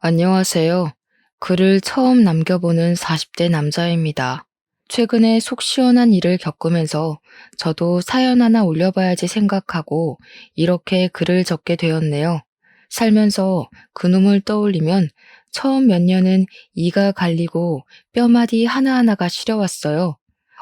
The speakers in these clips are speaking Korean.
안녕하세요. 글을 처음 남겨보는 40대 남자입니다. 최근에 속 시원한 일을 겪으면서 저도 사연 하나 올려봐야지 생각하고 이렇게 글을 적게 되었네요. 살면서 그놈을 떠올리면 처음 몇 년은 이가 갈리고 뼈마디 하나하나가 시려왔어요.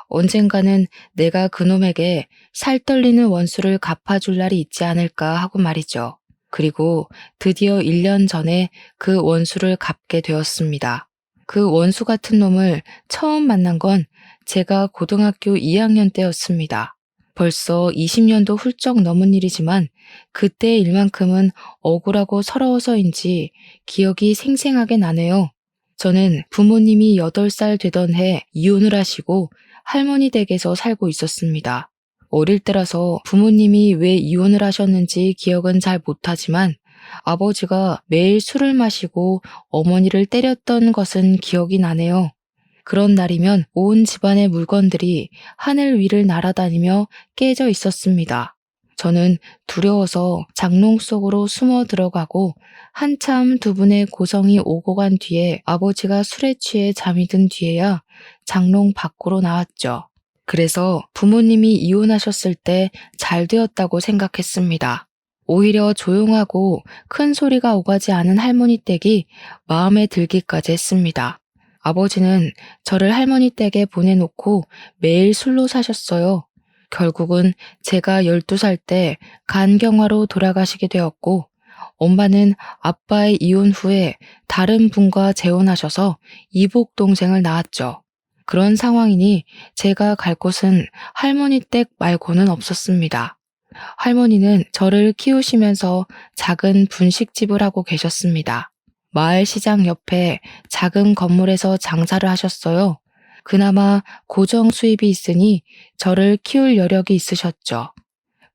언젠가는 내가 그놈에게 살떨리는 원수를 갚아줄 날이 있지 않을까 하고 말이죠. 그리고 드디어 1년 전에 그 원수를 갚게 되었습니다. 그 원수 같은 놈을 처음 만난 건 제가 고등학교 2학년 때였습니다. 벌써 20년도 훌쩍 넘은 일이지만 그때 일만큼은 억울하고 서러워서인지 기억이 생생하게 나네요. 저는 부모님이 8살 되던 해 이혼을 하시고 할머니 댁에서 살고 있었습니다. 어릴 때라서 부모님이 왜 이혼을 하셨는지 기억은 잘 못하지만 아버지가 매일 술을 마시고 어머니를 때렸던 것은 기억이 나네요. 그런 날이면 온 집안의 물건들이 하늘 위를 날아다니며 깨져 있었습니다. 저는 두려워서 장롱 속으로 숨어 들어가고 한참 두 분의 고성이 오고 간 뒤에 아버지가 술에 취해 잠이 든 뒤에야 장롱 밖으로 나왔죠. 그래서 부모님이 이혼하셨을 때 잘 되었다고 생각했습니다. 오히려 조용하고 큰 소리가 오가지 않은 할머니 댁이 마음에 들기까지 했습니다. 아버지는 저를 할머니 댁에 보내놓고 매일 술로 사셨어요. 결국은 제가 12살 때 간경화로 돌아가시게 되었고, 엄마는 아빠의 이혼 후에 다른 분과 재혼하셔서 이복 동생을 낳았죠. 그런 상황이니 제가 갈 곳은 할머니 댁 말고는 없었습니다. 할머니는 저를 키우시면서 작은 분식집을 하고 계셨습니다. 마을 시장 옆에 작은 건물에서 장사를 하셨어요. 그나마 고정 수입이 있으니 저를 키울 여력이 있으셨죠.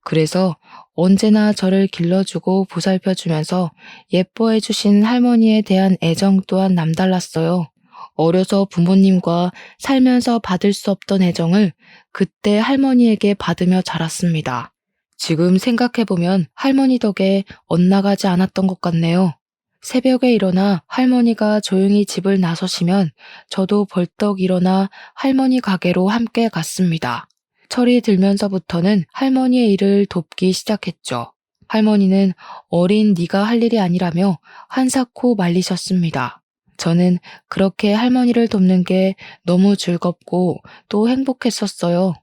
그래서 언제나 저를 길러주고 보살펴주면서 예뻐해 주신 할머니에 대한 애정 또한 남달랐어요. 어려서 부모님과 살면서 받을 수 없던 애정을 그때 할머니에게 받으며 자랐습니다. 지금 생각해보면 할머니 덕에 엇나가지 않았던 것 같네요. 새벽에 일어나 할머니가 조용히 집을 나서시면 저도 벌떡 일어나 할머니 가게로 함께 갔습니다. 철이 들면서부터는 할머니의 일을 돕기 시작했죠. 할머니는 어린 네가 할 일이 아니라며 한사코 말리셨습니다. 저는 그렇게 할머니를 돕는 게 너무 즐겁고 또 행복했었어요.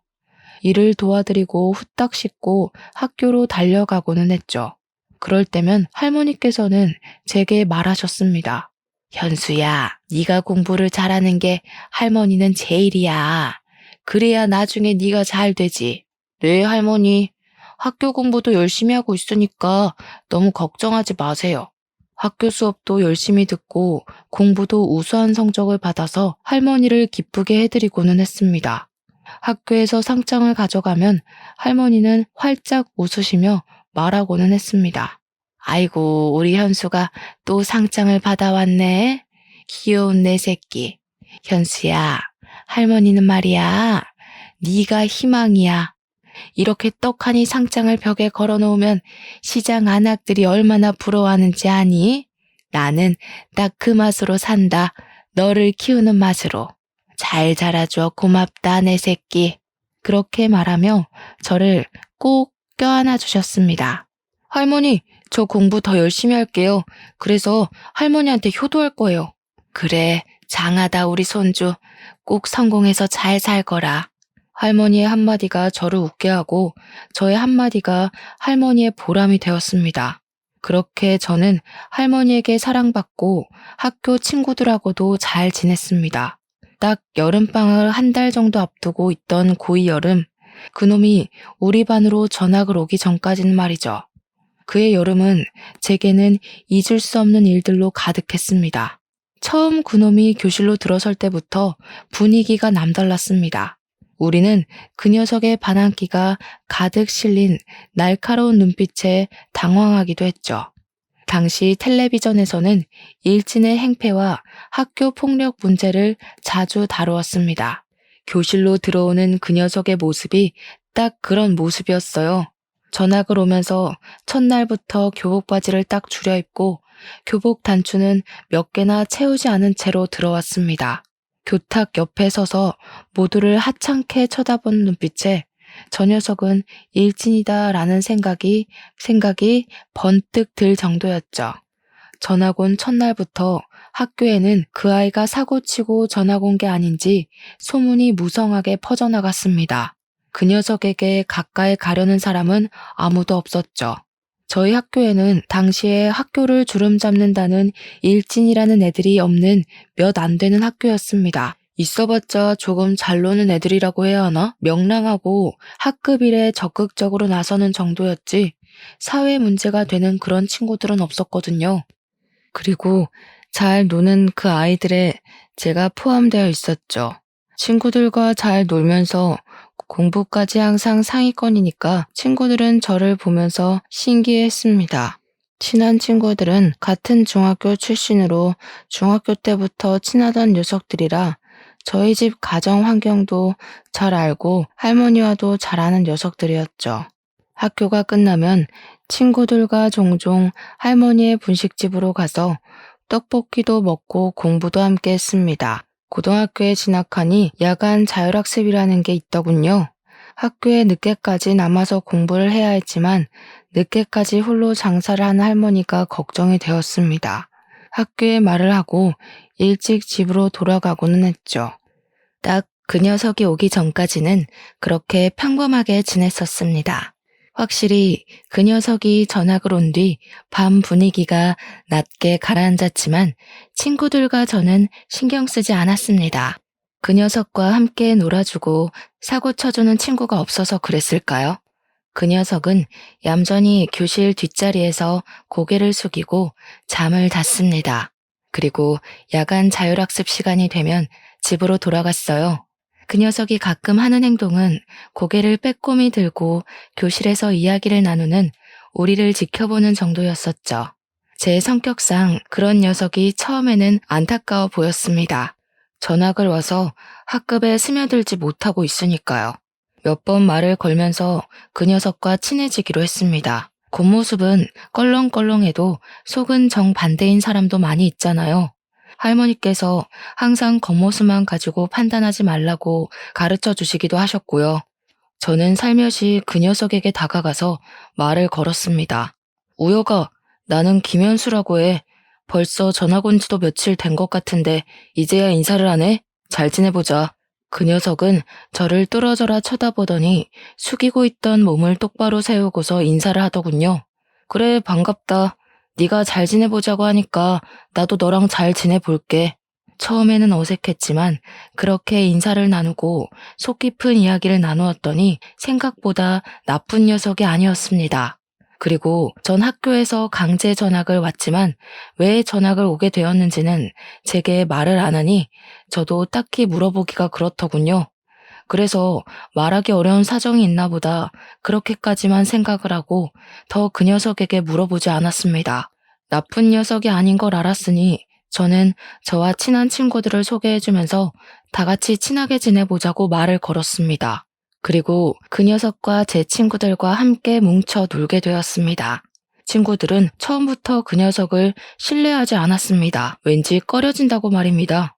일을 도와드리고 후딱 씻고 학교로 달려가고는 했죠. 그럴 때면 할머니께서는 제게 말하셨습니다. 현수야, 네가 공부를 잘하는 게 할머니는 제일이야. 그래야 나중에 네가 잘 되지. 네, 할머니. 학교 공부도 열심히 하고 있으니까 너무 걱정하지 마세요. 학교 수업도 열심히 듣고 공부도 우수한 성적을 받아서 할머니를 기쁘게 해드리고는 했습니다. 학교에서 상장을 가져가면 할머니는 활짝 웃으시며 말하고는 했습니다. 아이고, 우리 현수가 또 상장을 받아왔네. 귀여운 내 새끼. 현수야, 할머니는 말이야. 네가 희망이야. 이렇게 떡하니 상장을 벽에 걸어놓으면 시장 안악들이 얼마나 부러워하는지 아니? 나는 딱 그 맛으로 산다. 너를 키우는 맛으로. 잘 자라줘. 고맙다, 내 새끼. 그렇게 말하며 저를 꼭 껴안아 주셨습니다. 할머니, 저 공부 더 열심히 할게요. 그래서 할머니한테 효도할 거예요. 그래, 장하다 우리 손주. 꼭 성공해서 잘 살 거라. 할머니의 한마디가 저를 웃게 하고 저의 한마디가 할머니의 보람이 되었습니다. 그렇게 저는 할머니에게 사랑받고 학교 친구들하고도 잘 지냈습니다. 딱 여름방학을 한 달 정도 앞두고 있던 고2 여름, 그놈이 우리 반으로 전학을 오기 전까지는 말이죠. 그의 여름은 제게는 잊을 수 없는 일들로 가득했습니다. 처음 그놈이 교실로 들어설 때부터 분위기가 남달랐습니다. 우리는 그 녀석의 반항기가 가득 실린 날카로운 눈빛에 당황하기도 했죠. 당시 텔레비전에서는 일진의 행패와 학교 폭력 문제를 자주 다루었습니다. 교실로 들어오는 그 녀석의 모습이 딱 그런 모습이었어요. 전학을 오면서 첫날부터 교복 바지를 딱 줄여 입고 교복 단추는 몇 개나 채우지 않은 채로 들어왔습니다. 교탁 옆에 서서 모두를 하찮게 쳐다보는 눈빛에 저 녀석은 일진이다라는 생각이 번뜩 들 정도였죠. 전학 온 첫날부터 학교에는 그 아이가 사고치고 전학 온 게 아닌지 소문이 무성하게 퍼져나갔습니다. 그 녀석에게 가까이 가려는 사람은 아무도 없었죠. 저희 학교에는 당시에 학교를 주름잡는다는 일진이라는 애들이 없는 몇 안 되는 학교였습니다. 있어봤자 조금 잘 노는 애들이라고 해야 하나? 명랑하고 학급 일에 적극적으로 나서는 정도였지 사회 문제가 되는 그런 친구들은 없었거든요. 그리고 잘 노는 그 아이들에 제가 포함되어 있었죠. 친구들과 잘 놀면서 공부까지 항상 상위권이니까 친구들은 저를 보면서 신기해했습니다. 친한 친구들은 같은 중학교 출신으로 중학교 때부터 친하던 녀석들이라 저희 집 가정 환경도 잘 알고 할머니와도 잘 아는 녀석들이었죠. 학교가 끝나면 친구들과 종종 할머니의 분식집으로 가서 떡볶이도 먹고 공부도 함께 했습니다. 고등학교에 진학하니 야간 자율학습이라는 게 있더군요. 학교에 늦게까지 남아서 공부를 해야 했지만 늦게까지 홀로 장사를 하는 할머니가 걱정이 되었습니다. 학교에 말을 하고 일찍 집으로 돌아가고는 했죠. 딱 그 녀석이 오기 전까지는 그렇게 평범하게 지냈었습니다. 확실히 그 녀석이 전학을 온 뒤 밤 분위기가 낮게 가라앉았지만 친구들과 저는 신경 쓰지 않았습니다. 그 녀석과 함께 놀아주고 사고 쳐주는 친구가 없어서 그랬을까요? 그 녀석은 얌전히 교실 뒷자리에서 고개를 숙이고 잠을 잤습니다. 그리고 야간 자율학습 시간이 되면 집으로 돌아갔어요. 그 녀석이 가끔 하는 행동은 고개를 빼꼼히 들고 교실에서 이야기를 나누는 우리를 지켜보는 정도였었죠. 제 성격상 그런 녀석이 처음에는 안타까워 보였습니다. 전학을 와서 학급에 스며들지 못하고 있으니까요. 몇 번 말을 걸면서 그 녀석과 친해지기로 했습니다. 겉모습은 껄렁껄렁해도 속은 정반대인 사람도 많이 있잖아요. 할머니께서 항상 겉모습만 가지고 판단하지 말라고 가르쳐 주시기도 하셨고요. 저는 살며시 그 녀석에게 다가가서 말을 걸었습니다. 우여가, 나는 김현수라고 해. 벌써 전학 온 지도 며칠 된 것 같은데 이제야 인사를 하네? 잘 지내보자. 그 녀석은 저를 뚫어져라 쳐다보더니 숙이고 있던 몸을 똑바로 세우고서 인사를 하더군요. 그래, 반갑다. 네가 잘 지내보자고 하니까 나도 너랑 잘 지내볼게. 처음에는 어색했지만 그렇게 인사를 나누고 속 깊은 이야기를 나누었더니 생각보다 나쁜 녀석이 아니었습니다. 그리고 전 학교에서 강제 전학을 왔지만 왜 전학을 오게 되었는지는 제게 말을 안 하니 저도 딱히 물어보기가 그렇더군요. 그래서 말하기 어려운 사정이 있나 보다 그렇게까지만 생각을 하고 더 그 녀석에게 물어보지 않았습니다. 나쁜 녀석이 아닌 걸 알았으니 저는 저와 친한 친구들을 소개해주면서 다 같이 친하게 지내보자고 말을 걸었습니다. 그리고 그 녀석과 제 친구들과 함께 뭉쳐 놀게 되었습니다. 친구들은 처음부터 그 녀석을 신뢰하지 않았습니다. 왠지 꺼려진다고 말입니다.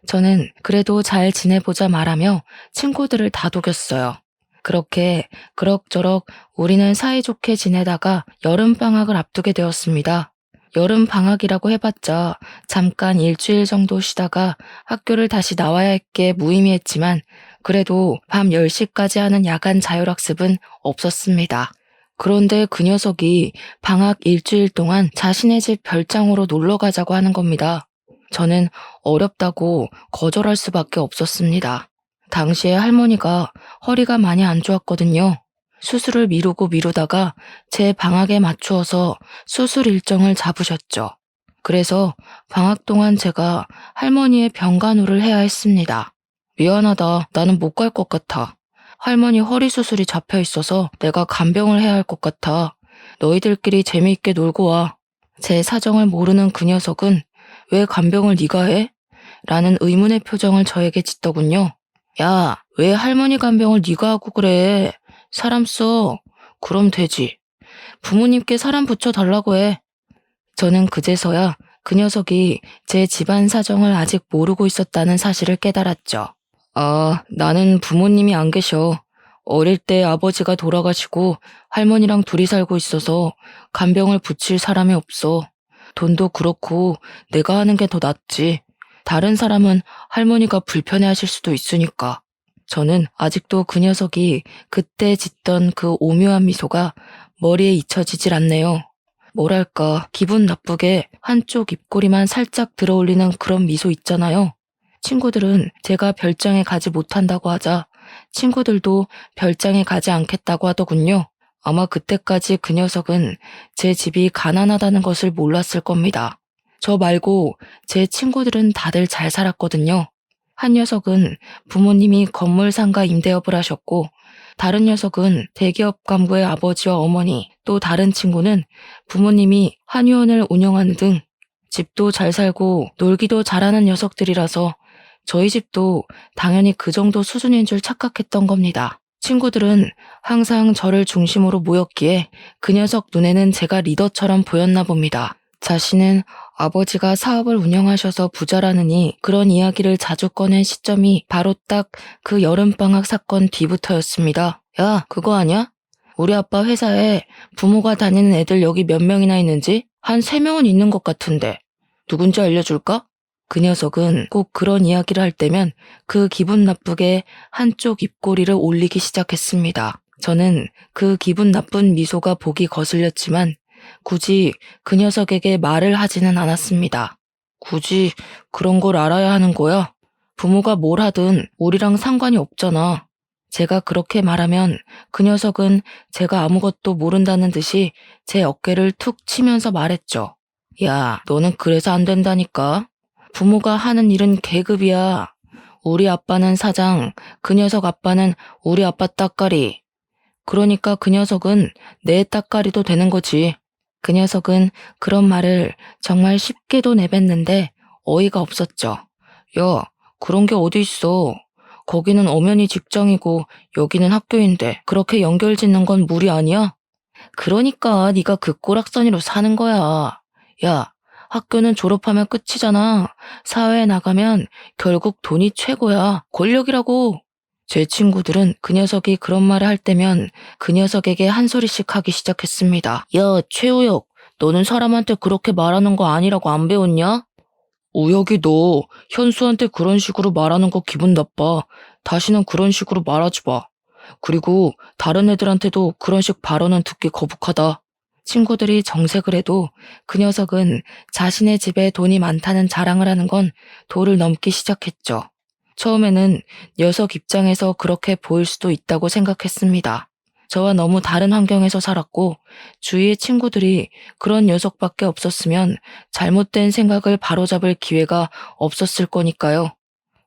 저는 그래도 잘 지내보자 말하며 친구들을 다독였어요. 그렇게 그럭저럭 우리는 사이좋게 지내다가 여름방학을 앞두게 되었습니다. 여름방학이라고 해봤자 잠깐 일주일 정도 쉬다가 학교를 다시 나와야 할 게 무의미했지만 그래도 밤 10시까지 하는 야간 자율학습은 없었습니다. 그런데 그 녀석이 방학 일주일 동안 자신의 집 별장으로 놀러 가자고 하는 겁니다. 저는 어렵다고 거절할 수밖에 없었습니다. 당시에 할머니가 허리가 많이 안 좋았거든요. 수술을 미루다가 제 방학에 맞추어서 수술 일정을 잡으셨죠. 그래서 방학 동안 제가 할머니의 병간호를 해야 했습니다. 미안하다. 나는 못 갈 것 같아. 할머니 허리 수술이 잡혀 있어서 내가 간병을 해야 할 것 같아. 너희들끼리 재미있게 놀고 와. 제 사정을 모르는 그 녀석은 왜 간병을 네가 해? 라는 의문의 표정을 저에게 짓더군요. 야, 왜 할머니 간병을 네가 하고 그래? 사람 써. 그럼 되지. 부모님께 사람 붙여달라고 해. 저는 그제서야 그 녀석이 제 집안 사정을 아직 모르고 있었다는 사실을 깨달았죠. 아, 나는 부모님이 안 계셔. 어릴 때 아버지가 돌아가시고 할머니랑 둘이 살고 있어서 간병을 붙일 사람이 없어. 돈도 그렇고 내가 하는 게 더 낫지. 다른 사람은 할머니가 불편해하실 수도 있으니까. 저는 아직도 그 녀석이 그때 짓던 그 오묘한 미소가 머리에 잊혀지질 않네요. 뭐랄까, 기분 나쁘게 한쪽 입꼬리만 살짝 들어올리는 그런 미소 있잖아요. 친구들은 제가 별장에 가지 못한다고 하자 친구들도 별장에 가지 않겠다고 하더군요. 아마 그때까지 그 녀석은 제 집이 가난하다는 것을 몰랐을 겁니다. 저 말고 제 친구들은 다들 잘 살았거든요. 한 녀석은 부모님이 건물 상가 임대업을 하셨고, 다른 녀석은 대기업 간부의 아버지와 어머니, 또 다른 친구는 부모님이 한의원을 운영하는 등 집도 잘 살고 놀기도 잘하는 녀석들이라서 저희 집도 당연히 그 정도 수준인 줄 착각했던 겁니다. 친구들은 항상 저를 중심으로 모였기에 그 녀석 눈에는 제가 리더처럼 보였나 봅니다. 자신은 아버지가 사업을 운영하셔서 부자라느니 그런 이야기를 자주 꺼낸 시점이 바로 딱 그 여름방학 사건 뒤부터였습니다. 야, 그거 아냐? 우리 아빠 회사에 부모가 다니는 애들 여기 몇 명이나 있는지? 한 3명은 있는 것 같은데. 누군지 알려줄까? 그 녀석은 꼭 그런 이야기를 할 때면 그 기분 나쁘게 한쪽 입꼬리를 올리기 시작했습니다. 저는 그 기분 나쁜 미소가 보기 거슬렸지만 굳이 그 녀석에게 말을 하지는 않았습니다. 굳이 그런 걸 알아야 하는 거야? 부모가 뭘 하든 우리랑 상관이 없잖아. 제가 그렇게 말하면 그 녀석은 제가 아무것도 모른다는 듯이 제 어깨를 툭 치면서 말했죠. 야, 너는 그래서 안 된다니까. 부모가 하는 일은 계급이야. 우리 아빠는 사장, 그 녀석 아빠는 우리 아빠 따까리. 그러니까 그 녀석은 내 따까리도 되는 거지. 그 녀석은 그런 말을 정말 쉽게도 내뱉는데 어이가 없었죠. 야, 그런 게 어디 있어. 거기는 엄연히 직장이고 여기는 학교인데 그렇게 연결짓는 건 무리 아니야? 그러니까 네가 그 꼬락서니로 사는 거야. 야, 학교는 졸업하면 끝이잖아. 사회에 나가면 결국 돈이 최고야. 권력이라고. 제 친구들은 그 녀석이 그런 말을 할 때면 그 녀석에게 한 소리씩 하기 시작했습니다. 야, 최우혁, 너는 사람한테 그렇게 말하는 거 아니라고 안 배웠냐? 우혁이 너 현수한테 그런 식으로 말하는 거 기분 나빠. 다시는 그런 식으로 말하지 마. 그리고 다른 애들한테도 그런 식 발언은 듣기 거북하다. 친구들이 정색을 해도 그 녀석은 자신의 집에 돈이 많다는 자랑을 하는 건 도를 넘기 시작했죠. 처음에는 녀석 입장에서 그렇게 보일 수도 있다고 생각했습니다. 저와 너무 다른 환경에서 살았고 주위의 친구들이 그런 녀석밖에 없었으면 잘못된 생각을 바로잡을 기회가 없었을 거니까요.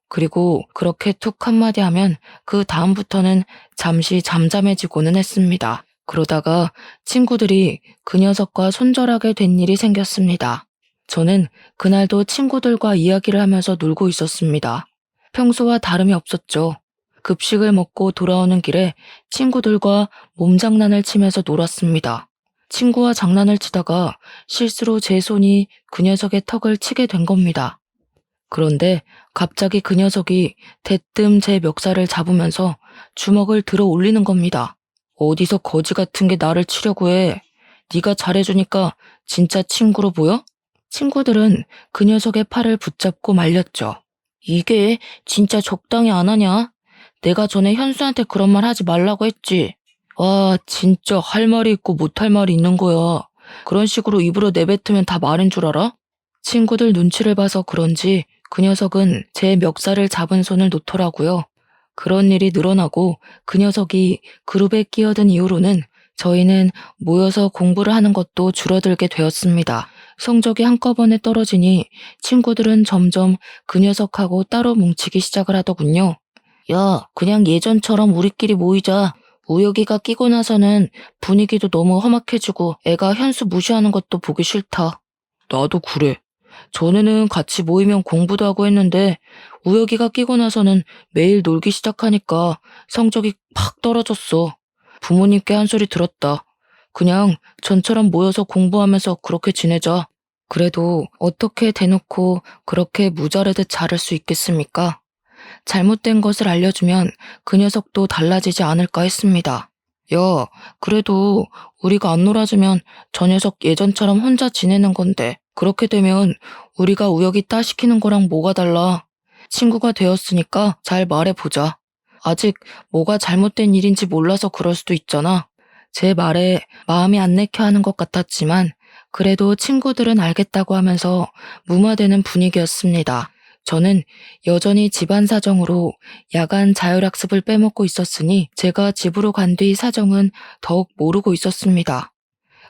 그리고 그렇게 툭 한마디 하면 그 다음부터는 잠시 잠잠해지고는 했습니다. 그러다가 친구들이 그 녀석과 손절하게 된 일이 생겼습니다. 저는 그날도 친구들과 이야기를 하면서 놀고 있었습니다. 평소와 다름이 없었죠. 급식을 먹고 돌아오는 길에 친구들과 몸장난을 치면서 놀았습니다. 친구와 장난을 치다가 실수로 제 손이 그 녀석의 턱을 치게 된 겁니다. 그런데 갑자기 그 녀석이 대뜸 제 멱살을 잡으면서 주먹을 들어 올리는 겁니다. 어디서 거지 같은 게 나를 치려고 해. 네가 잘해주니까 진짜 친구로 보여? 친구들은 그 녀석의 팔을 붙잡고 말렸죠. 이게 진짜 적당히 안 하냐? 내가 전에 현수한테 그런 말 하지 말라고 했지. 와, 진짜 할 말이 있고 못할 말이 있는 거야. 그런 식으로 입으로 내뱉으면 다 말인 줄 알아? 친구들 눈치를 봐서 그런지 그 녀석은 제 멱살을 잡은 손을 놓더라고요. 그런 일이 늘어나고 그 녀석이 그룹에 끼어든 이후로는 저희는 모여서 공부를 하는 것도 줄어들게 되었습니다. 성적이 한꺼번에 떨어지니 친구들은 점점 그 녀석하고 따로 뭉치기 시작을 하더군요. 야, 그냥 예전처럼 우리끼리 모이자. 우혁이가 끼고 나서는 분위기도 너무 험악해지고 애가 현수 무시하는 것도 보기 싫다. 나도 그래. 전에는 같이 모이면 공부도 하고 했는데 우혁이가 끼고 나서는 매일 놀기 시작하니까 성적이 팍 떨어졌어. 부모님께 한 소리 들었다. 그냥 전처럼 모여서 공부하면서 그렇게 지내자. 그래도 어떻게 대놓고 그렇게 무자르듯 자를 수 있겠습니까? 잘못된 것을 알려주면 그 녀석도 달라지지 않을까 했습니다. 야, 그래도 우리가 안 놀아주면 저 녀석 예전처럼 혼자 지내는 건데, 그렇게 되면 우리가 우혁이 따시키는 거랑 뭐가 달라? 친구가 되었으니까 잘 말해보자. 아직 뭐가 잘못된 일인지 몰라서 그럴 수도 있잖아. 제 말에 마음이 안 내켜 하는 것 같았지만 그래도 친구들은 알겠다고 하면서 무마되는 분위기였습니다. 저는 여전히 집안 사정으로 야간 자율학습을 빼먹고 있었으니 제가 집으로 간 뒤 사정은 더욱 모르고 있었습니다.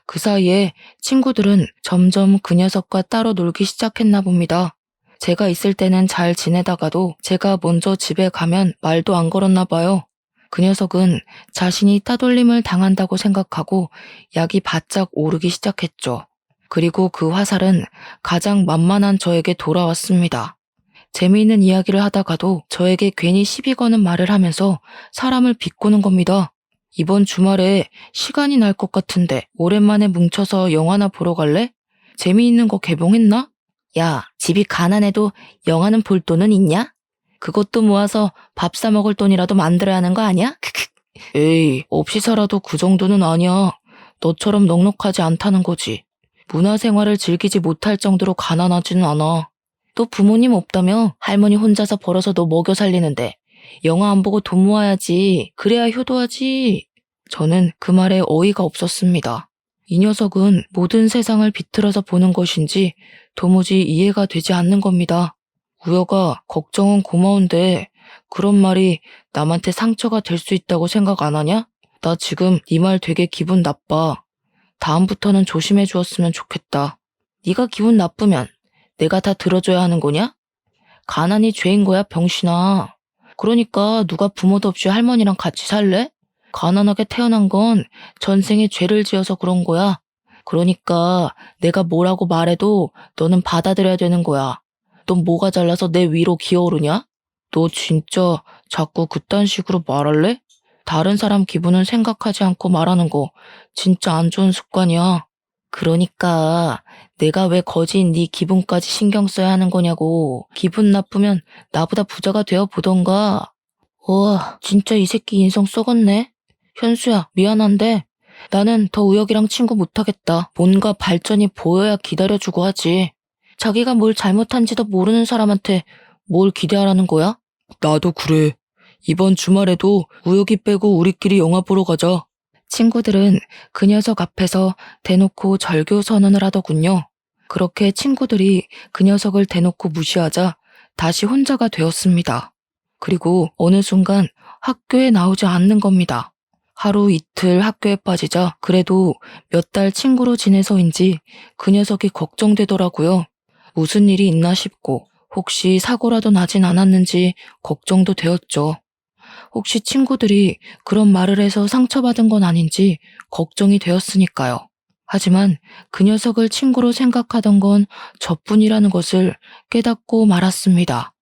그 사이에 친구들은 점점 그 녀석과 따로 놀기 시작했나 봅니다. 제가 있을 때는 잘 지내다가도 제가 먼저 집에 가면 말도 안 걸었나 봐요. 그 녀석은 자신이 따돌림을 당한다고 생각하고 약이 바짝 오르기 시작했죠. 그리고 그 화살은 가장 만만한 저에게 돌아왔습니다. 재미있는 이야기를 하다가도 저에게 괜히 시비 거는 말을 하면서 사람을 비꼬는 겁니다. 이번 주말에 시간이 날 것 같은데 오랜만에 뭉쳐서 영화나 보러 갈래? 재미있는 거 개봉했나? 야, 집이 가난해도 영화는 볼 돈은 있냐? 그것도 모아서 밥 사 먹을 돈이라도 만들어야 하는 거 아니야? 에이, 없이 살아도 그 정도는 아니야. 너처럼 넉넉하지 않다는 거지. 문화생활을 즐기지 못할 정도로 가난하지는 않아. 또 부모님 없다며 할머니 혼자서 벌어서 너 먹여 살리는데 영화 안 보고 돈 모아야지. 그래야 효도하지. 저는 그 말에 어이가 없었습니다. 이 녀석은 모든 세상을 비틀어서 보는 것인지 도무지 이해가 되지 않는 겁니다. 우여가 걱정은 고마운데 그런 말이 남한테 상처가 될 수 있다고 생각 안 하냐? 나 지금 네 말 되게 기분 나빠. 다음부터는 조심해 주었으면 좋겠다. 네가 기분 나쁘면 내가 다 들어줘야 하는 거냐? 가난이 죄인 거야, 병신아. 그러니까 누가 부모도 없이 할머니랑 같이 살래? 가난하게 태어난 건 전생에 죄를 지어서 그런 거야. 그러니까 내가 뭐라고 말해도 너는 받아들여야 되는 거야. 넌 뭐가 잘나서 내 위로 기어오르냐? 너 진짜 자꾸 그딴 식으로 말할래? 다른 사람 기분은 생각하지 않고 말하는 거 진짜 안 좋은 습관이야. 그러니까 내가 왜 거지인 네 기분까지 신경 써야 하는 거냐고. 기분 나쁘면 나보다 부자가 되어 보던가. 와, 진짜 이 새끼 인성 썩었네. 현수야, 미안한데 나는 더 우혁이랑 친구 못하겠다. 뭔가 발전이 보여야 기다려주고 하지. 자기가 뭘 잘못한지도 모르는 사람한테 뭘 기대하라는 거야? 나도 그래. 이번 주말에도 우혁이 빼고 우리끼리 영화 보러 가자. 친구들은 그 녀석 앞에서 대놓고 절교 선언을 하더군요. 그렇게 친구들이 그 녀석을 대놓고 무시하자 다시 혼자가 되었습니다. 그리고 어느 순간 학교에 나오지 않는 겁니다. 하루 이틀 학교에 빠지자 그래도 몇 달 친구로 지내서인지 그 녀석이 걱정되더라고요. 무슨 일이 있나 싶고 혹시 사고라도 나진 않았는지 걱정도 되었죠. 혹시 친구들이 그런 말을 해서 상처받은 건 아닌지 걱정이 되었으니까요. 하지만 그 녀석을 친구로 생각하던 건 저뿐이라는 것을 깨닫고 말았습니다.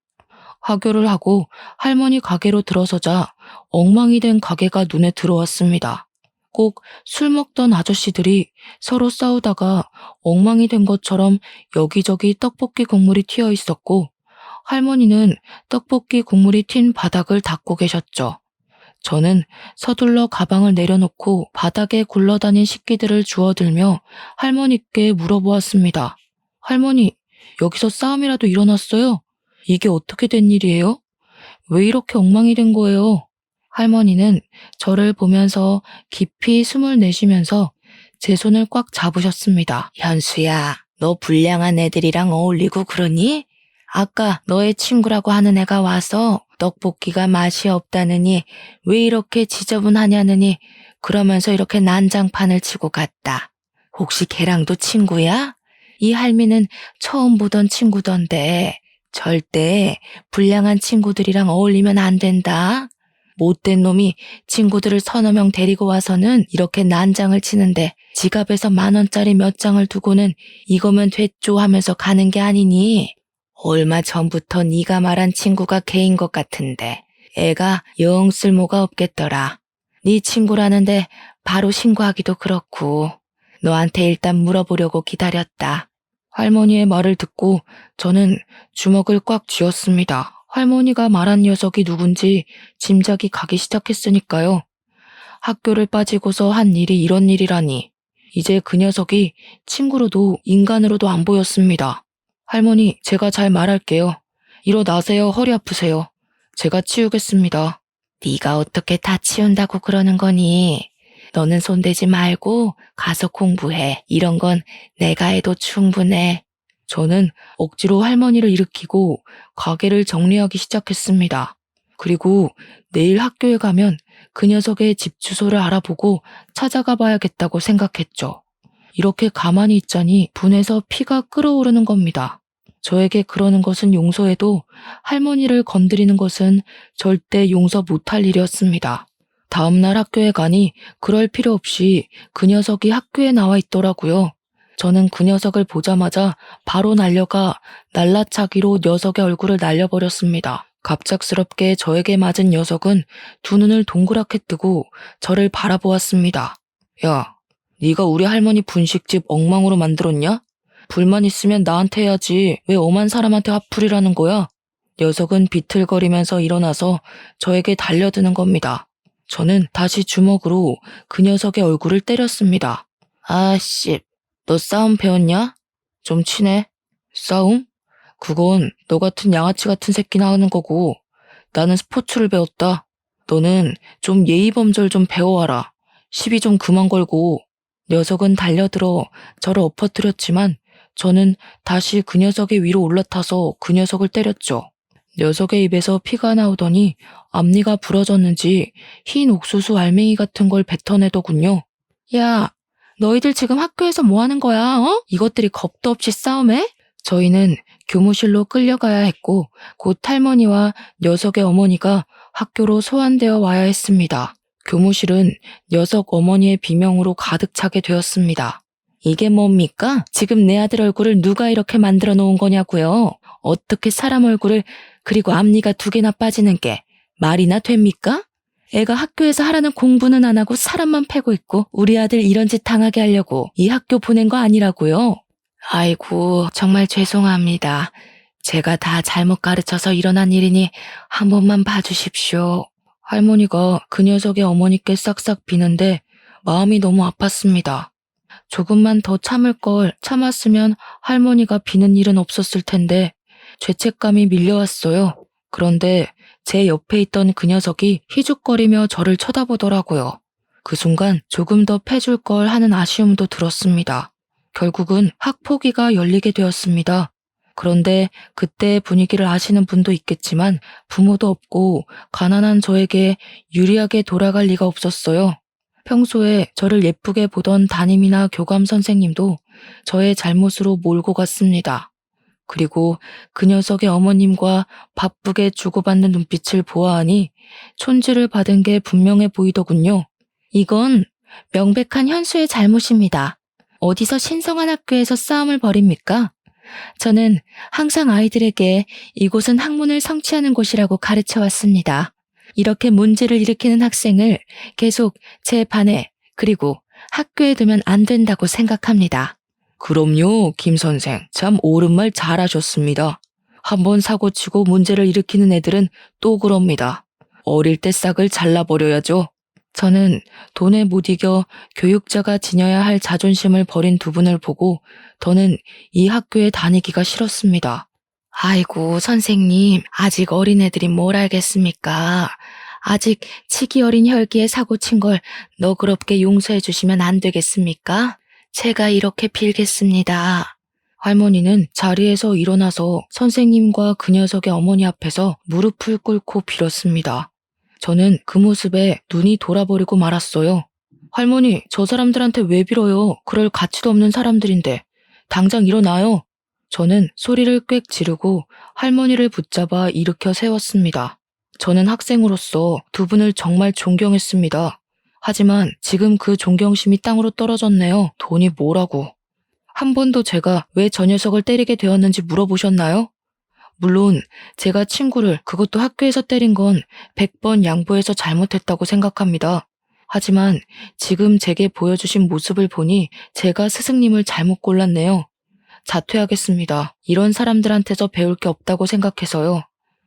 하교를 하고 할머니 가게로 들어서자 엉망이 된 가게가 눈에 들어왔습니다. 꼭 술 먹던 아저씨들이 서로 싸우다가 엉망이 된 것처럼 여기저기 떡볶이 국물이 튀어 있었고 할머니는 떡볶이 국물이 튄 바닥을 닦고 계셨죠. 저는 서둘러 가방을 내려놓고 바닥에 굴러다닌 식기들을 주워들며 할머니께 물어보았습니다. 할머니, 여기서 싸움이라도 일어났어요? 이게 어떻게 된 일이에요? 왜 이렇게 엉망이 된 거예요? 할머니는 저를 보면서 깊이 숨을 내쉬면서 제 손을 꽉 잡으셨습니다. 현수야, 너 불량한 애들이랑 어울리고 그러니? 아까 너의 친구라고 하는 애가 와서 떡볶이가 맛이 없다느니 왜 이렇게 지저분하냐느니 그러면서 이렇게 난장판을 치고 갔다. 혹시 걔랑도 친구야? 이 할미는 처음 보던 친구던데 절대 불량한 친구들이랑 어울리면 안 된다. 못된 놈이 친구들을 서너 명 데리고 와서는 이렇게 난장을 치는데 지갑에서 10,000원짜리 몇 장을 두고는 이거면 됐죠 하면서 가는 게 아니니? 얼마 전부터 네가 말한 친구가 걔인 것 같은데 애가 영 쓸모가 없겠더라. 네 친구라는데 바로 신고하기도 그렇고 너한테 일단 물어보려고 기다렸다. 할머니의 말을 듣고 저는 주먹을 꽉 쥐었습니다. 할머니가 말한 녀석이 누군지 짐작이 가기 시작했으니까요. 학교를 빠지고서 한 일이 이런 일이라니. 이제 그 녀석이 친구로도 인간으로도 안 보였습니다. 할머니, 제가 잘 말할게요. 일어나세요. 허리 아프세요. 제가 치우겠습니다. 네가 어떻게 다 치운다고 그러는 거니? 너는 손대지 말고 가서 공부해. 이런 건 내가 해도 충분해. 저는 억지로 할머니를 일으키고 가게를 정리하기 시작했습니다. 그리고 내일 학교에 가면 그 녀석의 집 주소를 알아보고 찾아가 봐야겠다고 생각했죠. 이렇게 가만히 있자니 분해서 피가 끓어오르는 겁니다. 저에게 그러는 것은 용서해도 할머니를 건드리는 것은 절대 용서 못할 일이었습니다. 다음날 학교에 가니 그럴 필요 없이 그 녀석이 학교에 나와 있더라고요. 저는 그 녀석을 보자마자 바로 날려가 날라차기로 녀석의 얼굴을 날려버렸습니다. 갑작스럽게 저에게 맞은 녀석은 두 눈을 동그랗게 뜨고 저를 바라보았습니다. 야, 네가 우리 할머니 분식집 엉망으로 만들었냐? 불만 있으면 나한테 해야지. 왜 엄한 사람한테 화풀이라는 거야? 녀석은 비틀거리면서 일어나서 저에게 달려드는 겁니다. 저는 다시 주먹으로 그 녀석의 얼굴을 때렸습니다. 아씨, 너 싸움 배웠냐? 좀 치네. 싸움? 그건 너 같은 양아치 같은 새끼나 하는 거고 나는 스포츠를 배웠다. 너는 좀 예의범절 좀 배워와라. 시비 좀 그만 걸고. 녀석은 달려들어 저를 엎어뜨렸지만 저는 다시 그 녀석의 위로 올라타서 그 녀석을 때렸죠. 녀석의 입에서 피가 나오더니 앞니가 부러졌는지 흰 옥수수 알맹이 같은 걸 뱉어내더군요. 야, 너희들 지금 학교에서 뭐 하는 거야, 어? 이것들이 겁도 없이 싸움해? 저희는 교무실로 끌려가야 했고 곧 할머니와 녀석의 어머니가 학교로 소환되어 와야 했습니다. 교무실은 녀석 어머니의 비명으로 가득 차게 되었습니다. 이게 뭡니까? 지금 내 아들 얼굴을 누가 이렇게 만들어 놓은 거냐고요? 어떻게 사람 얼굴을 그리고 앞니가 2개나 빠지는 게 말이나 됩니까? 애가 학교에서 하라는 공부는 안 하고 사람만 패고 있고 우리 아들 이런 짓 당하게 하려고 이 학교 보낸 거 아니라고요? 아이고, 정말 죄송합니다. 제가 다 잘못 가르쳐서 일어난 일이니 한 번만 봐주십시오. 할머니가 그 녀석의 어머니께 싹싹 비는데 마음이 너무 아팠습니다. 조금만 더 참을 걸 참았으면 할머니가 비는 일은 없었을 텐데 죄책감이 밀려왔어요. 그런데 제 옆에 있던 그 녀석이 희죽거리며 저를 쳐다보더라고요. 그 순간 조금 더 패줄 걸 하는 아쉬움도 들었습니다. 결국은 학폭위가 열리게 되었습니다. 그런데 그때의 분위기를 아시는 분도 있겠지만 부모도 없고 가난한 저에게 유리하게 돌아갈 리가 없었어요. 평소에 저를 예쁘게 보던 담임이나 교감 선생님도 저의 잘못으로 몰고 갔습니다. 그리고 그 녀석의 어머님과 바쁘게 주고받는 눈빛을 보아하니 촌지를 받은 게 분명해 보이더군요. 이건 명백한 현수의 잘못입니다. 어디서 신성한 학교에서 싸움을 벌입니까? 저는 항상 아이들에게 이곳은 학문을 성취하는 곳이라고 가르쳐 왔습니다. 이렇게 문제를 일으키는 학생을 계속 제 반에 그리고 학교에 두면 안 된다고 생각합니다. 그럼요, 김 선생. 참 옳은 말 잘하셨습니다. 한번 사고치고 문제를 일으키는 애들은 또 그럽니다. 어릴 때 싹을 잘라버려야죠. 저는 돈에 못 이겨 교육자가 지녀야 할 자존심을 버린 두 분을 보고 더는 이 학교에 다니기가 싫었습니다. 아이고, 선생님, 아직 어린애들이 뭘 알겠습니까? 아직 치기 어린 혈기에 사고 친 걸 너그럽게 용서해 주시면 안 되겠습니까? 제가 이렇게 빌겠습니다. 할머니는 자리에서 일어나서 선생님과 그 녀석의 어머니 앞에서 무릎을 꿇고 빌었습니다. 저는 그 모습에 눈이 돌아버리고 말았어요. 할머니, 저 사람들한테 왜 빌어요? 그럴 가치도 없는 사람들인데. 당장 일어나요. 저는 소리를 꽥 지르고 할머니를 붙잡아 일으켜 세웠습니다. 저는 학생으로서 두 분을 정말 존경했습니다. 하지만 지금 그 존경심이 땅으로 떨어졌네요. 돈이 뭐라고. 한 번도 제가 왜 저 녀석을 때리게 되었는지 물어보셨나요? 물론 제가 친구를 그것도 학교에서 때린 건 100번 양보해서 잘못했다고 생각합니다. 하지만 지금 제게 보여주신 모습을 보니 제가 스승님을 잘못 골랐네요. 자퇴하겠습니다. 이런 사람들한테서 배울 게 없다고 생각해서요.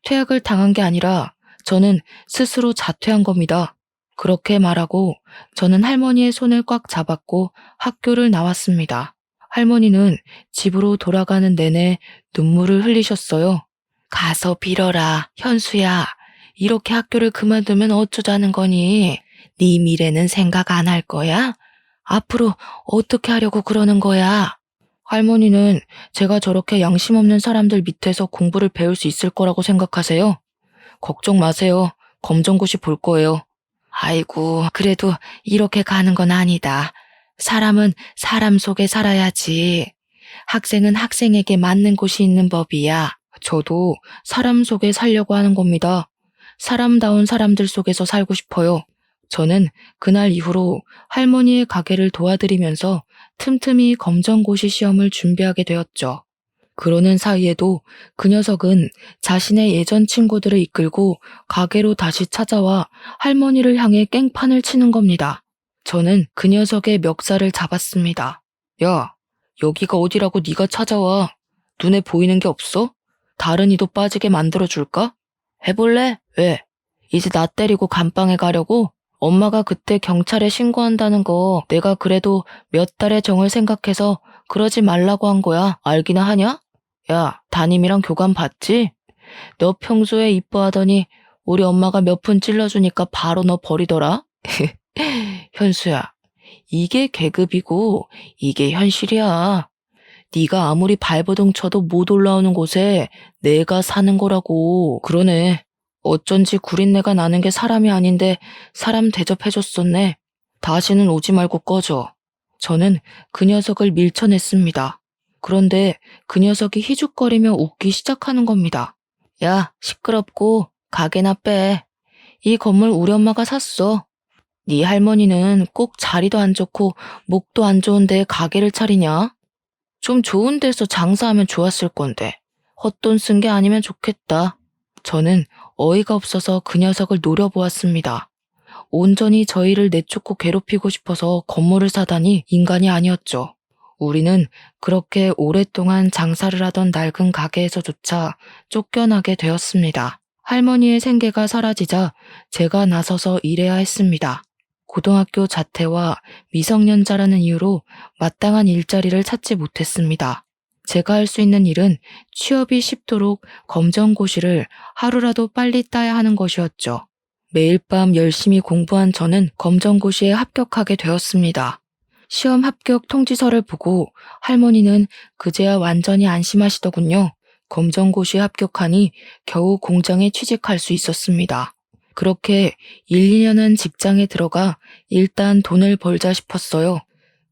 퇴학을 당한 게 아니라 저는 스스로 자퇴한 겁니다. 그렇게 말하고 저는 할머니의 손을 꽉 잡았고 학교를 나왔습니다. 할머니는 집으로 돌아가는 내내 눈물을 흘리셨어요. 가서 빌어라, 현수야. 이렇게 학교를 그만두면 어쩌자는 거니? 네 미래는 생각 안 할 거야? 앞으로 어떻게 하려고 그러는 거야? 할머니는 제가 저렇게 양심 없는 사람들 밑에서 공부를 배울 수 있을 거라고 생각하세요? 걱정 마세요. 검정고시 볼 거예요. 아이고, 그래도 이렇게 가는 건 아니다. 사람은 사람 속에 살아야지. 학생은 학생에게 맞는 곳이 있는 법이야. 저도 사람 속에 살려고 하는 겁니다. 사람다운 사람들 속에서 살고 싶어요. 저는 그날 이후로 할머니의 가게를 도와드리면서 틈틈이 검정고시 시험을 준비하게 되었죠. 그러는 사이에도 그 녀석은 자신의 예전 친구들을 이끌고 가게로 다시 찾아와 할머니를 향해 깽판을 치는 겁니다. 저는 그 녀석의 멱살을 잡았습니다. 야, 여기가 어디라고 네가 찾아와. 눈에 보이는 게 없어? 다른 이도 빠지게 만들어줄까? 해볼래? 왜? 이제 나 때리고 감방에 가려고? 엄마가 그때 경찰에 신고한다는 거 내가 그래도 몇 달의 정을 생각해서 그러지 말라고 한 거야. 알기나 하냐? 야, 담임이랑 교감 봤지? 너 평소에 이뻐하더니 우리 엄마가 몇 푼 찔러주니까 바로 너 버리더라? 현수야, 이게 계급이고 이게 현실이야. 네가 아무리 발버둥 쳐도 못 올라오는 곳에 내가 사는 거라고. 그러네. 어쩐지 구린내가 나는 게 사람이 아닌데 사람 대접해줬었네. 다시는 오지 말고 꺼져. 저는 그 녀석을 밀쳐냈습니다. 그런데 그 녀석이 희죽거리며 웃기 시작하는 겁니다. 야, 시끄럽고 가게나 빼. 이 건물 우리 엄마가 샀어. 네 할머니는 꼭 자리도 안 좋고 목도 안 좋은데 가게를 차리냐? 좀 좋은 데서 장사하면 좋았을 건데 헛돈 쓴 게 아니면 좋겠다. 저는 어이가 없어서 그 녀석을 노려보았습니다. 온전히 저희를 내쫓고 괴롭히고 싶어서 건물을 사다니 인간이 아니었죠. 우리는 그렇게 오랫동안 장사를 하던 낡은 가게에서조차 쫓겨나게 되었습니다. 할머니의 생계가 사라지자 제가 나서서 일해야 했습니다. 고등학교 자퇴와 미성년자라는 이유로 마땅한 일자리를 찾지 못했습니다. 제가 할 수 있는 일은 취업이 쉽도록 검정고시를 하루라도 빨리 따야 하는 것이었죠. 매일 밤 열심히 공부한 저는 검정고시에 합격하게 되었습니다. 시험 합격 통지서를 보고 할머니는 그제야 완전히 안심하시더군요. 검정고시에 합격하니 겨우 공장에 취직할 수 있었습니다. 그렇게 1, 2년은 직장에 들어가 일단 돈을 벌자 싶었어요.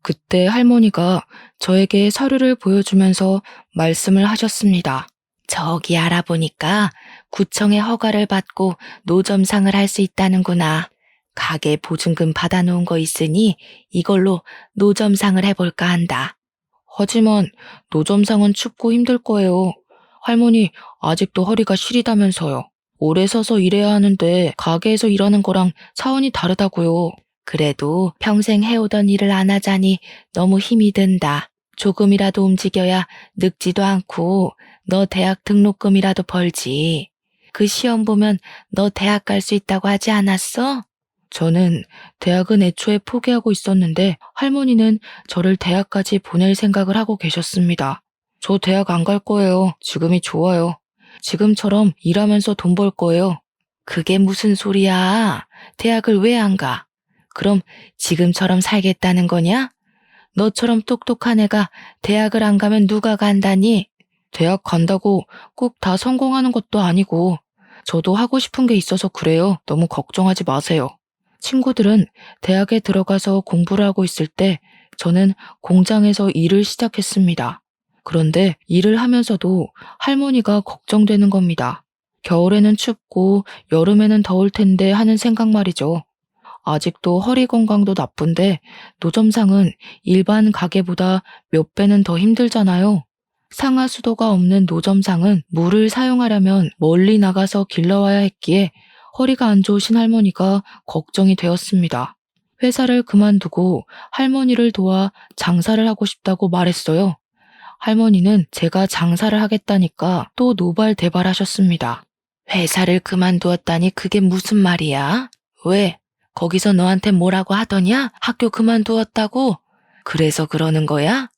그때 할머니가 저에게 서류를 보여주면서 말씀을 하셨습니다. 저기 알아보니까 구청의 허가를 받고 노점상을 할 수 있다는구나. 가게 보증금 받아놓은 거 있으니 이걸로 노점상을 해볼까 한다. 하지만 노점상은 춥고 힘들 거예요. 할머니 아직도 허리가 시리다면서요. 오래 서서 일해야 하는데 가게에서 일하는 거랑 차원이 다르다고요. 그래도 평생 해오던 일을 안 하자니 너무 힘이 든다. 조금이라도 움직여야 늙지도 않고 너 대학 등록금이라도 벌지. 그 시험 보면 너 대학 갈 수 있다고 하지 않았어? 저는 대학은 애초에 포기하고 있었는데 할머니는 저를 대학까지 보낼 생각을 하고 계셨습니다. 저 대학 안 갈 거예요. 지금이 좋아요. 지금처럼 일하면서 돈 벌 거예요. 그게 무슨 소리야? 대학을 왜 안 가? 그럼 지금처럼 살겠다는 거냐? 너처럼 똑똑한 애가 대학을 안 가면 누가 간다니? 대학 간다고 꼭 다 성공하는 것도 아니고 저도 하고 싶은 게 있어서 그래요. 너무 걱정하지 마세요. 친구들은 대학에 들어가서 공부를 하고 있을 때 저는 공장에서 일을 시작했습니다. 그런데 일을 하면서도 할머니가 걱정되는 겁니다. 겨울에는 춥고 여름에는 더울 텐데 하는 생각 말이죠. 아직도 허리 건강도 나쁜데 노점상은 일반 가게보다 몇 배는 더 힘들잖아요. 상하수도가 없는 노점상은 물을 사용하려면 멀리 나가서 길러와야 했기에 허리가 안 좋으신 할머니가 걱정이 되었습니다. 회사를 그만두고 할머니를 도와 장사를 하고 싶다고 말했어요. 할머니는 제가 장사를 하겠다니까 또 노발대발하셨습니다. 회사를 그만두었다니 그게 무슨 말이야? 왜? 거기서 너한테 뭐라고 하더냐? 학교 그만두었다고? 그래서 그러는 거야?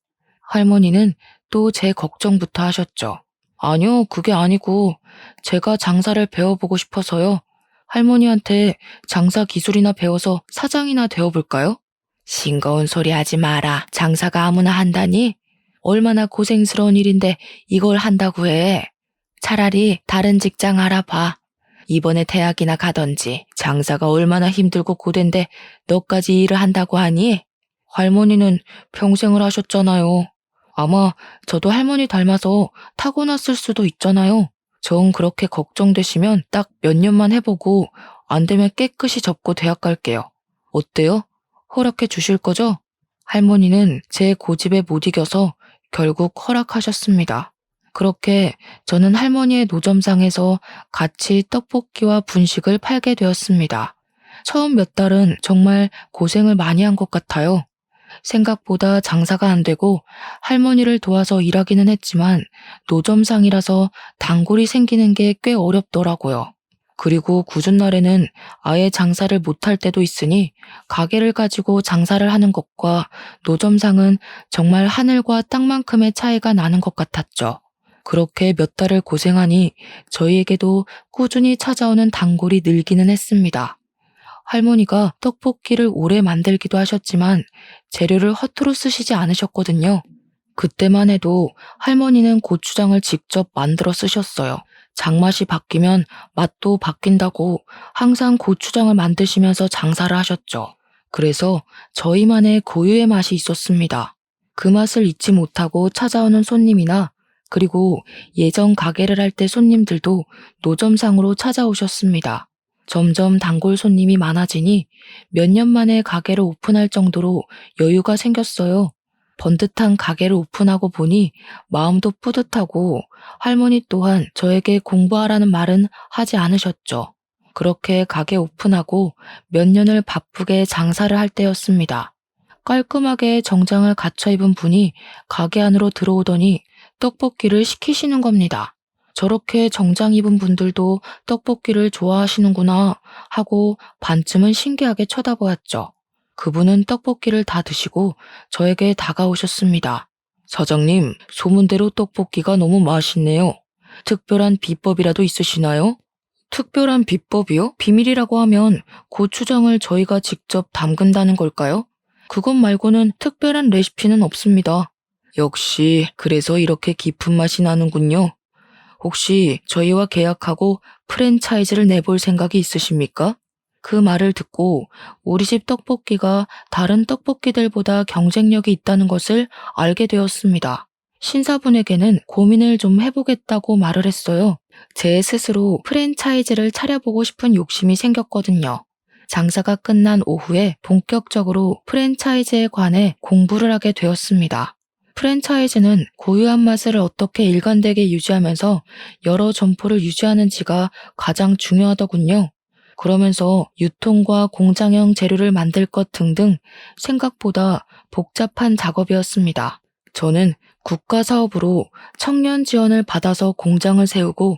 할머니는 또 제 걱정부터 하셨죠. 아니요, 그게 아니고 제가 장사를 배워보고 싶어서요. 할머니한테 장사 기술이나 배워서 사장이나 되어볼까요? 싱거운 소리 하지 마라. 장사가 아무나 한다니? 얼마나 고생스러운 일인데 이걸 한다고 해. 차라리 다른 직장 알아봐. 이번에 대학이나 가던지. 장사가 얼마나 힘들고 고된데 너까지 일을 한다고 하니? 할머니는 평생을 하셨잖아요. 아마 저도 할머니 닮아서 타고났을 수도 있잖아요. 정 그렇게 걱정되시면 딱 몇 년만 해보고 안 되면 깨끗이 접고 대학 갈게요. 어때요? 허락해 주실 거죠? 할머니는 제 고집에 못 이겨서 결국 허락하셨습니다. 그렇게 저는 할머니의 노점상에서 같이 떡볶이와 분식을 팔게 되었습니다. 처음 몇 달은 정말 고생을 많이 한 것 같아요. 생각보다 장사가 안 되고 할머니를 도와서 일하기는 했지만 노점상이라서 단골이 생기는 게 꽤 어렵더라고요. 그리고 굳은 날에는 아예 장사를 못할 때도 있으니 가게를 가지고 장사를 하는 것과 노점상은 정말 하늘과 땅만큼의 차이가 나는 것 같았죠. 그렇게 몇 달을 고생하니 저희에게도 꾸준히 찾아오는 단골이 늘기는 했습니다. 할머니가 떡볶이를 오래 만들기도 하셨지만 재료를 허투루 쓰시지 않으셨거든요. 그때만 해도 할머니는 고추장을 직접 만들어 쓰셨어요. 장맛이 바뀌면 맛도 바뀐다고 항상 고추장을 만드시면서 장사를 하셨죠. 그래서 저희만의 고유의 맛이 있었습니다. 그 맛을 잊지 못하고 찾아오는 손님이나 그리고 예전 가게를 할 때 손님들도 노점상으로 찾아오셨습니다. 점점 단골 손님이 많아지니 몇 년 만에 가게를 오픈할 정도로 여유가 생겼어요. 번듯한 가게를 오픈하고 보니 마음도 뿌듯하고 할머니 또한 저에게 공부하라는 말은 하지 않으셨죠. 그렇게 가게 오픈하고 몇 년을 바쁘게 장사를 할 때였습니다. 깔끔하게 정장을 갖춰 입은 분이 가게 안으로 들어오더니 떡볶이를 시키시는 겁니다. 저렇게 정장 입은 분들도 떡볶이를 좋아하시는구나 하고 반쯤은 신기하게 쳐다보았죠. 그분은 떡볶이를 다 드시고 저에게 다가오셨습니다. 사장님, 소문대로 떡볶이가 너무 맛있네요. 특별한 비법이라도 있으시나요? 특별한 비법이요? 비밀이라고 하면 고추장을 저희가 직접 담근다는 걸까요? 그것 말고는 특별한 레시피는 없습니다. 역시 그래서 이렇게 깊은 맛이 나는군요. 혹시 저희와 계약하고 프랜차이즈를 내볼 생각이 있으십니까? 그 말을 듣고 우리 집 떡볶이가 다른 떡볶이들보다 경쟁력이 있다는 것을 알게 되었습니다. 신사분에게는 고민을 좀 해보겠다고 말을 했어요. 제 스스로 프랜차이즈를 차려보고 싶은 욕심이 생겼거든요. 장사가 끝난 오후에 본격적으로 프랜차이즈에 관해 공부를 하게 되었습니다. 프랜차이즈는 고유한 맛을 어떻게 일관되게 유지하면서 여러 점포를 유지하는지가 가장 중요하더군요. 그러면서 유통과 공장형 재료를 만들 것 등등 생각보다 복잡한 작업이었습니다. 저는 국가 사업으로 청년 지원을 받아서 공장을 세우고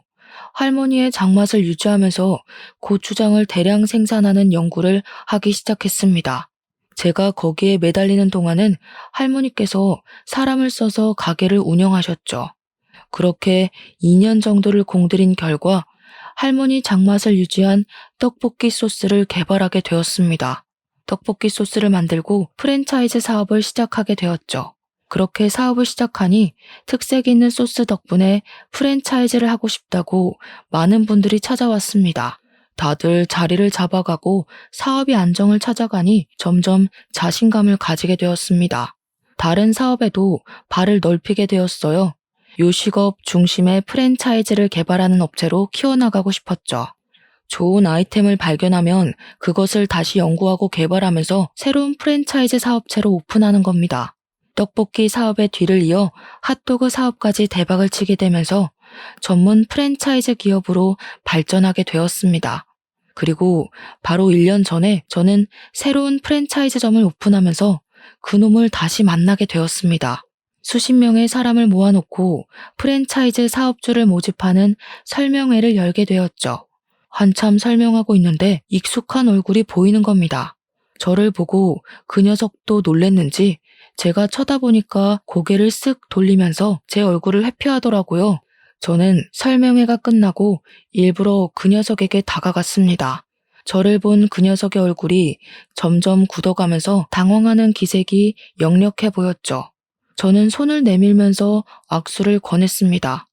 할머니의 장맛을 유지하면서 고추장을 대량 생산하는 연구를 하기 시작했습니다. 제가 거기에 매달리는 동안은 할머니께서 사람을 써서 가게를 운영하셨죠. 그렇게 2년 정도를 공들인 결과 할머니 장맛을 유지한 떡볶이 소스를 개발하게 되었습니다. 떡볶이 소스를 만들고 프랜차이즈 사업을 시작하게 되었죠. 그렇게 사업을 시작하니 특색 있는 소스 덕분에 프랜차이즈를 하고 싶다고 많은 분들이 찾아왔습니다. 다들 자리를 잡아가고 사업이 안정을 찾아가니 점점 자신감을 가지게 되었습니다. 다른 사업에도 발을 넓히게 되었어요. 요식업 중심의 프랜차이즈를 개발하는 업체로 키워나가고 싶었죠. 좋은 아이템을 발견하면 그것을 다시 연구하고 개발하면서 새로운 프랜차이즈 사업체로 오픈하는 겁니다. 떡볶이 사업의 뒤를 이어 핫도그 사업까지 대박을 치게 되면서 전문 프랜차이즈 기업으로 발전하게 되었습니다. 그리고 바로 1년 전에 저는 새로운 프랜차이즈점을 오픈하면서 그놈을 다시 만나게 되었습니다. 수십 명의 사람을 모아놓고 프랜차이즈 사업주를 모집하는 설명회를 열게 되었죠. 한참 설명하고 있는데 익숙한 얼굴이 보이는 겁니다. 저를 보고 그 녀석도 놀랬는지 제가 쳐다보니까 고개를 쓱 돌리면서 제 얼굴을 회피하더라고요. 저는 설명회가 끝나고 일부러 그 녀석에게 다가갔습니다. 저를 본 그 녀석의 얼굴이 점점 굳어가면서 당황하는 기색이 역력해 보였죠. 저는 손을 내밀면서 악수를 권했습니다.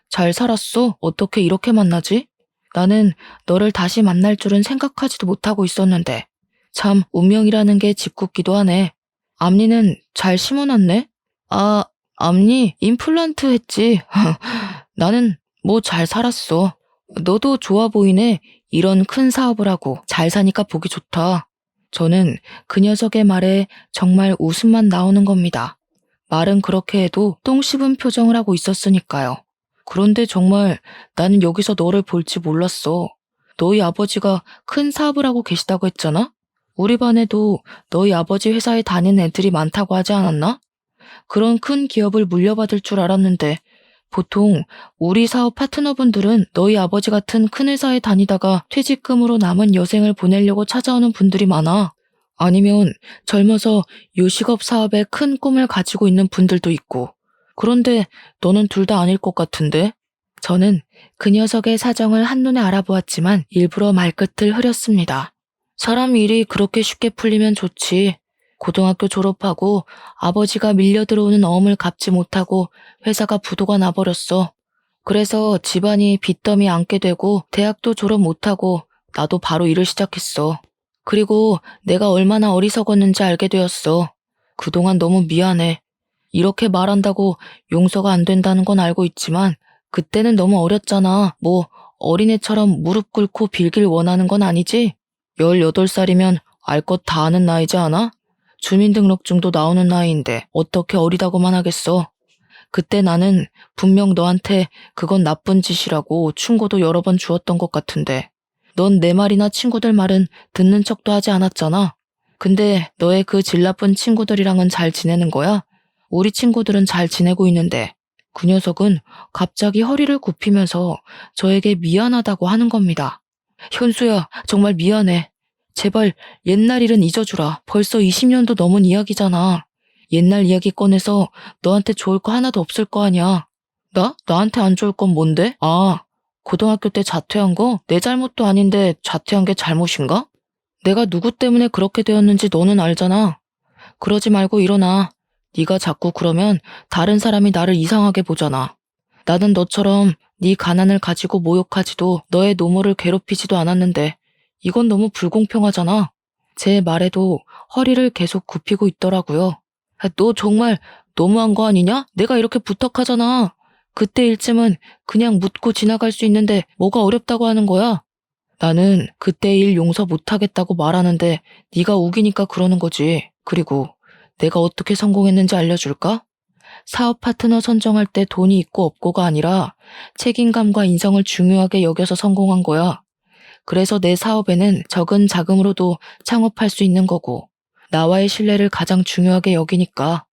잘 살았어? 어떻게 이렇게 만나지? 나는 너를 다시 만날 줄은 생각하지도 못하고 있었는데. 참 운명이라는 게 짓궂기도 하네. 앞니는 잘 심어놨네? 아, 앞니 임플란트 했지. 나는 뭐 잘 살았어. 너도 좋아 보이네. 이런 큰 사업을 하고 잘 사니까 보기 좋다. 저는 그 녀석의 말에 정말 웃음만 나오는 겁니다. 말은 그렇게 해도 똥 씹은 표정을 하고 있었으니까요. 그런데 정말 나는 여기서 너를 볼지 몰랐어. 너희 아버지가 큰 사업을 하고 계시다고 했잖아? 우리 반에도 너희 아버지 회사에 다니는 애들이 많다고 하지 않았나? 그런 큰 기업을 물려받을 줄 알았는데 보통 우리 사업 파트너분들은 너희 아버지 같은 큰 회사에 다니다가 퇴직금으로 남은 여생을 보내려고 찾아오는 분들이 많아. 아니면 젊어서 요식업 사업에 큰 꿈을 가지고 있는 분들도 있고. 그런데 너는 둘 다 아닐 것 같은데? 저는 그 녀석의 사정을 한눈에 알아보았지만 일부러 말끝을 흐렸습니다. 사람 일이 그렇게 쉽게 풀리면 좋지. 고등학교 졸업하고 아버지가 밀려 들어오는 어음을 갚지 못하고 회사가 부도가 나버렸어. 그래서 집안이 빚더미 안게 되고 대학도 졸업 못하고 나도 바로 일을 시작했어. 그리고 내가 얼마나 어리석었는지 알게 되었어. 그동안 너무 미안해. 이렇게 말한다고 용서가 안 된다는 건 알고 있지만 그때는 너무 어렸잖아. 뭐 어린애처럼 무릎 꿇고 빌길 원하는 건 아니지? 18살이면 알 것 다 아는 나이지 않아? 주민등록증도 나오는 나이인데 어떻게 어리다고만 하겠어. 그때 나는 분명 너한테 그건 나쁜 짓이라고 충고도 여러 번 주었던 것 같은데 넌 내 말이나 친구들 말은 듣는 척도 하지 않았잖아. 근데 너의 그 질 나쁜 친구들이랑은 잘 지내는 거야? 우리 친구들은 잘 지내고 있는데 그 녀석은 갑자기 허리를 굽히면서 저에게 미안하다고 하는 겁니다. 현수야, 정말 미안해. 제발 옛날 일은 잊어주라. 벌써 20년도 넘은 이야기잖아. 옛날 이야기 꺼내서 너한테 좋을 거 하나도 없을 거 아니야. 나한테 안 좋을 건 뭔데? 아, 고등학교 때 자퇴한 거 내 잘못도 아닌데 자퇴한 게 잘못인가? 내가 누구 때문에 그렇게 되었는지 너는 알잖아. 그러지 말고 일어나. 네가 자꾸 그러면 다른 사람이 나를 이상하게 보잖아. 나는 너처럼 네 가난을 가지고 모욕하지도 너의 노모를 괴롭히지도 않았는데 이건 너무 불공평하잖아. 제 말에도 허리를 계속 굽히고 있더라고요. 너 정말 너무한 거 아니냐? 내가 이렇게 부탁하잖아. 그때 일쯤은 그냥 묻고 지나갈 수 있는데 뭐가 어렵다고 하는 거야? 나는 그때 일 용서 못하겠다고 말하는데 네가 우기니까 그러는 거지. 그리고 내가 어떻게 성공했는지 알려줄까? 사업 파트너 선정할 때 돈이 있고 없고가 아니라 책임감과 인성을 중요하게 여겨서 성공한 거야. 그래서 내 사업에는 적은 자금으로도 창업할 수 있는 거고 나와의 신뢰를 가장 중요하게 여기니까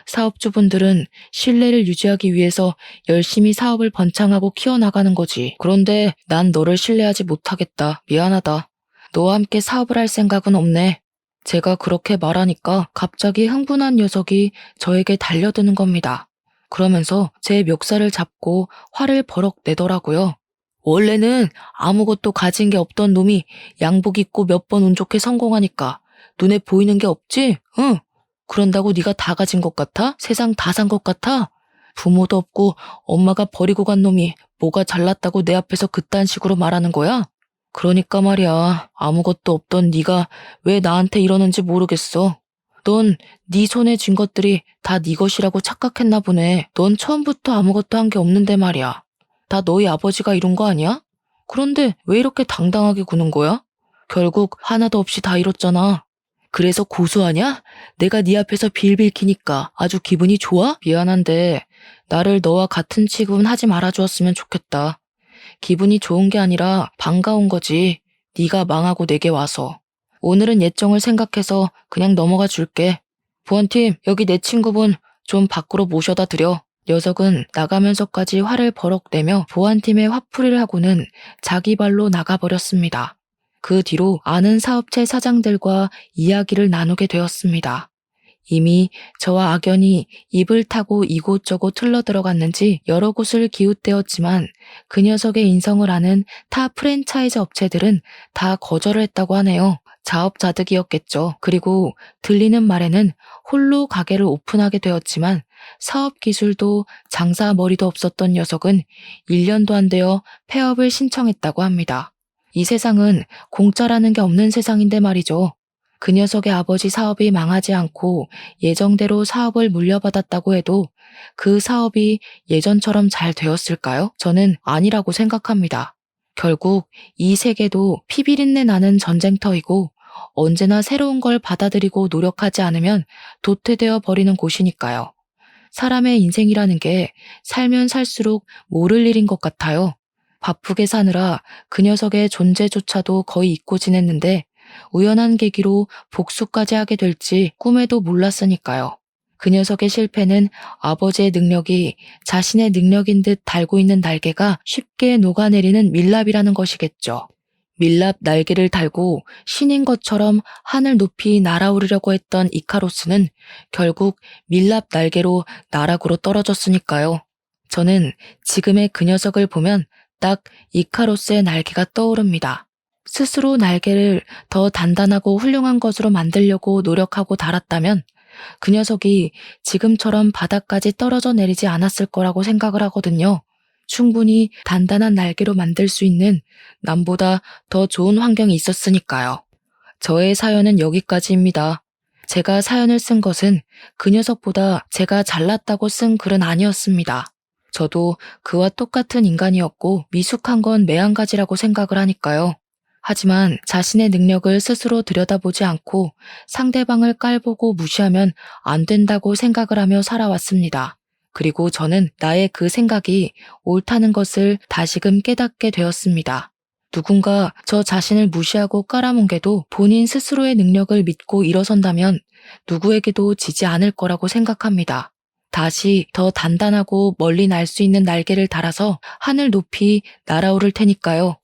사업주분들은 신뢰를 유지하기 위해서 열심히 사업을 번창하고 키워나가는 거지. 그런데 난 너를 신뢰하지 못하겠다. 미안하다. 너와 함께 사업을 할 생각은 없네. 제가 그렇게 말하니까 갑자기 흥분한 녀석이 저에게 달려드는 겁니다. 그러면서 제 멱살을 잡고 화를 버럭 내더라고요. 원래는 아무것도 가진 게 없던 놈이 양복 입고 몇 번 운 좋게 성공하니까 눈에 보이는 게 없지? 응. 그런다고 네가 다 가진 것 같아? 세상 다 산 것 같아? 부모도 없고 엄마가 버리고 간 놈이 뭐가 잘났다고 내 앞에서 그딴 식으로 말하는 거야? 그러니까 말이야. 아무것도 없던 네가 왜 나한테 이러는지 모르겠어. 넌 네 손에 쥔 것들이 다 네 것이라고 착각했나 보네. 넌 처음부터 아무것도 한 게 없는데 말이야. 다 너희 아버지가 이룬 거 아니야? 그런데 왜 이렇게 당당하게 구는 거야? 결국 하나도 없이 다 이뤘잖아. 그래서 고소하냐? 내가 네 앞에서 빌빌 키니까 아주 기분이 좋아? 미안한데 나를 너와 같은 취급은 하지 말아주었으면 좋겠다. 기분이 좋은 게 아니라 반가운 거지. 네가 망하고 내게 와서. 오늘은 예정을 생각해서 그냥 넘어가 줄게. 보안팀, 여기 내 친구분 좀 밖으로 모셔다 드려. 녀석은 나가면서까지 화를 버럭 내며 보안팀에 화풀이를 하고는 자기 발로 나가버렸습니다. 그 뒤로 아는 사업체 사장들과 이야기를 나누게 되었습니다. 이미 저와 악연이 입을 타고 이곳저곳 흘러들어갔는지 여러 곳을 기웃대었지만 그 녀석의 인성을 아는 타 프랜차이즈 업체들은 다 거절을 했다고 하네요. 자업자득이었겠죠. 그리고 들리는 말에는 홀로 가게를 오픈하게 되었지만 사업 기술도 장사 머리도 없었던 녀석은 1년도 안 되어 폐업을 신청했다고 합니다. 이 세상은 공짜라는 게 없는 세상인데 말이죠. 그 녀석의 아버지 사업이 망하지 않고 예정대로 사업을 물려받았다고 해도 그 사업이 예전처럼 잘 되었을까요? 저는 아니라고 생각합니다. 결국 이 세계도 피비린내 나는 전쟁터이고 언제나 새로운 걸 받아들이고 노력하지 않으면 도태되어 버리는 곳이니까요. 사람의 인생이라는 게 살면 살수록 모를 일인 것 같아요. 바쁘게 사느라 그 녀석의 존재조차도 거의 잊고 지냈는데 우연한 계기로 복수까지 하게 될지 꿈에도 몰랐으니까요. 그 녀석의 실패는 아버지의 능력이 자신의 능력인 듯 달고 있는 날개가 쉽게 녹아내리는 밀랍이라는 것이겠죠. 밀랍 날개를 달고 신인 것처럼 하늘 높이 날아오르려고 했던 이카로스는 결국 밀랍 날개로 나락으로 떨어졌으니까요. 저는 지금의 그 녀석을 보면 딱 이카로스의 날개가 떠오릅니다. 스스로 날개를 더 단단하고 훌륭한 것으로 만들려고 노력하고 달았다면 그 녀석이 지금처럼 바닥까지 떨어져 내리지 않았을 거라고 생각을 하거든요. 충분히 단단한 날개로 만들 수 있는 남보다 더 좋은 환경이 있었으니까요. 저의 사연은 여기까지입니다. 제가 사연을 쓴 것은 그 녀석보다 제가 잘났다고 쓴 글은 아니었습니다. 저도 그와 똑같은 인간이었고 미숙한 건 매한가지라고 생각을 하니까요. 하지만 자신의 능력을 스스로 들여다보지 않고 상대방을 깔보고 무시하면 안 된다고 생각을 하며 살아왔습니다. 그리고 저는 나의 그 생각이 옳다는 것을 다시금 깨닫게 되었습니다. 누군가 저 자신을 무시하고 깔아뭉개도 본인 스스로의 능력을 믿고 일어선다면 누구에게도 지지 않을 거라고 생각합니다. 다시 더 단단하고 멀리 날 수 있는 날개를 달아서 하늘 높이 날아오를 테니까요.